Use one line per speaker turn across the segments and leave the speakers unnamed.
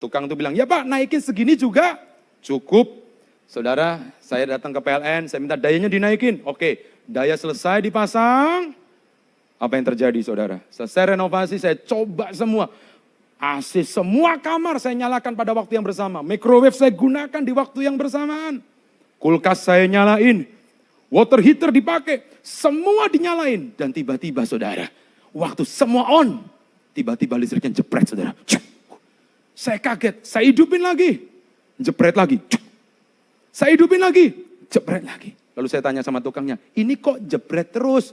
Tukang tuh bilang, ya Pak naikin segini juga cukup. Saudara, saya datang ke PLN, saya minta dayanya dinaikin. Oke, daya selesai dipasang. Apa yang terjadi saudara? Selesai renovasi, saya coba semua. AC semua kamar saya nyalakan pada waktu yang bersama. Microwave saya gunakan di waktu yang bersamaan. Kulkas saya nyalain. Water heater dipakai. Semua dinyalain. Dan tiba-tiba saudara, waktu semua on, tiba-tiba listriknya jepret saudara. Saya kaget, saya hidupin lagi. Jepret lagi. Saya hidupin lagi, jepret lagi. Lalu saya tanya sama tukangnya, ini kok jepret terus?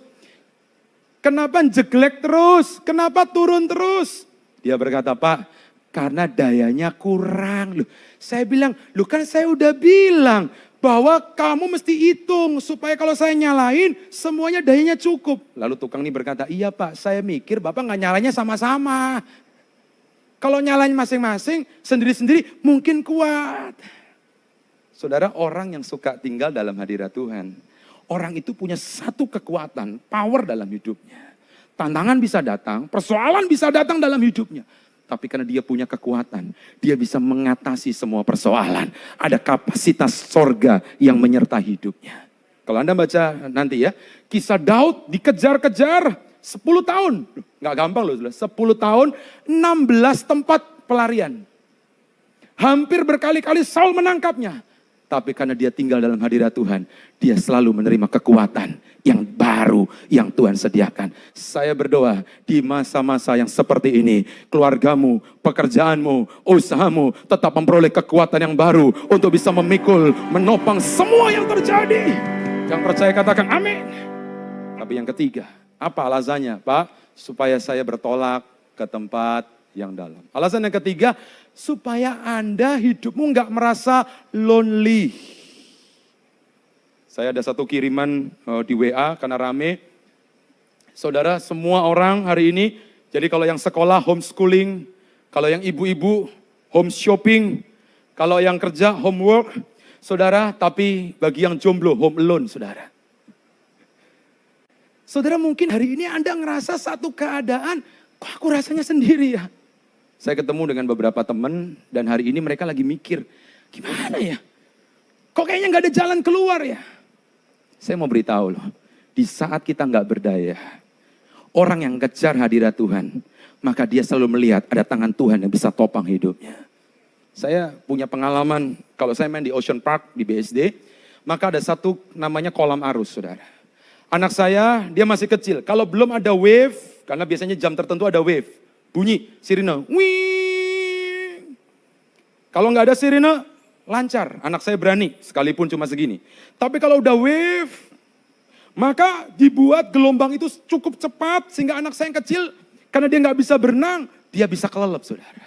Kenapa jeglek terus? Kenapa turun terus? Dia berkata, Pak, karena dayanya kurang. Loh, saya bilang, loh kan saya udah bilang bahwa kamu mesti hitung supaya kalau saya nyalain semuanya dayanya cukup. Lalu tukang ini berkata, iya Pak, saya mikir Bapak nggak nyalanya sama-sama. Kalau nyalain masing-masing, sendiri-sendiri mungkin kuat. Saudara, orang yang suka tinggal dalam hadirat Tuhan, orang itu punya satu kekuatan, power dalam hidupnya. Tantangan bisa datang, persoalan bisa datang dalam hidupnya. Tapi karena dia punya kekuatan, dia bisa mengatasi semua persoalan. Ada kapasitas sorga yang menyertai hidupnya. Kalau Anda baca nanti ya, kisah Daud dikejar-kejar 10 tahun. Nggak gampang loh, 10 tahun, 16 tempat pelarian. Hampir berkali-kali Saul menangkapnya. Tapi karena dia tinggal dalam hadirat Tuhan, dia selalu menerima kekuatan yang baru yang Tuhan sediakan. Saya berdoa di masa-masa yang seperti ini, keluargamu, pekerjaanmu, usahamu tetap memperoleh kekuatan yang baru untuk bisa memikul, menopang semua yang terjadi. Yang percaya katakan amin. Tapi yang ketiga, apa alasannya Pak? Supaya saya bertolak ke tempat yang dalam. Alasan yang ketiga, supaya Anda hidupmu nggak merasa lonely. Saya ada satu kiriman di WA karena rame. Saudara, semua orang hari ini, jadi kalau yang sekolah homeschooling, kalau yang ibu-ibu home shopping, kalau yang kerja homework, saudara, tapi bagi yang jomblo home alone, saudara. Saudara, mungkin hari ini Anda ngerasa satu keadaan, kok aku rasanya sendiri ya? Saya ketemu dengan beberapa teman dan hari ini mereka lagi mikir, gimana ya? Kok kayaknya gak ada jalan keluar ya? Saya mau beritahu loh, di saat kita gak berdaya, orang yang kejar hadirat Tuhan, maka dia selalu melihat ada tangan Tuhan yang bisa topang hidupnya. Saya punya pengalaman, kalau saya main di Ocean Park di BSD, maka ada satu namanya kolam arus, saudara. Anak saya, dia masih kecil, kalau belum ada wave, karena biasanya jam tertentu ada wave, bunyi sirine, wing. Kalau nggak ada sirine, lancar. Anak saya berani, sekalipun cuma segini. Tapi kalau udah wave, maka dibuat gelombang itu cukup cepat sehingga anak saya yang kecil, karena dia nggak bisa berenang, dia bisa kelelep, saudara.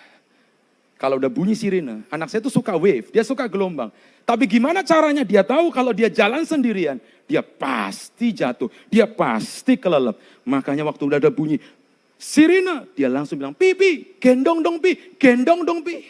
Kalau udah bunyi sirine, anak saya tuh suka wave, dia suka gelombang. Tapi gimana caranya? Dia tahu kalau dia jalan sendirian, dia pasti jatuh, dia pasti kelelep. Makanya waktu udah ada bunyi sirine, dia langsung bilang, Pi, gendong dong Pi, gendong dong Pi.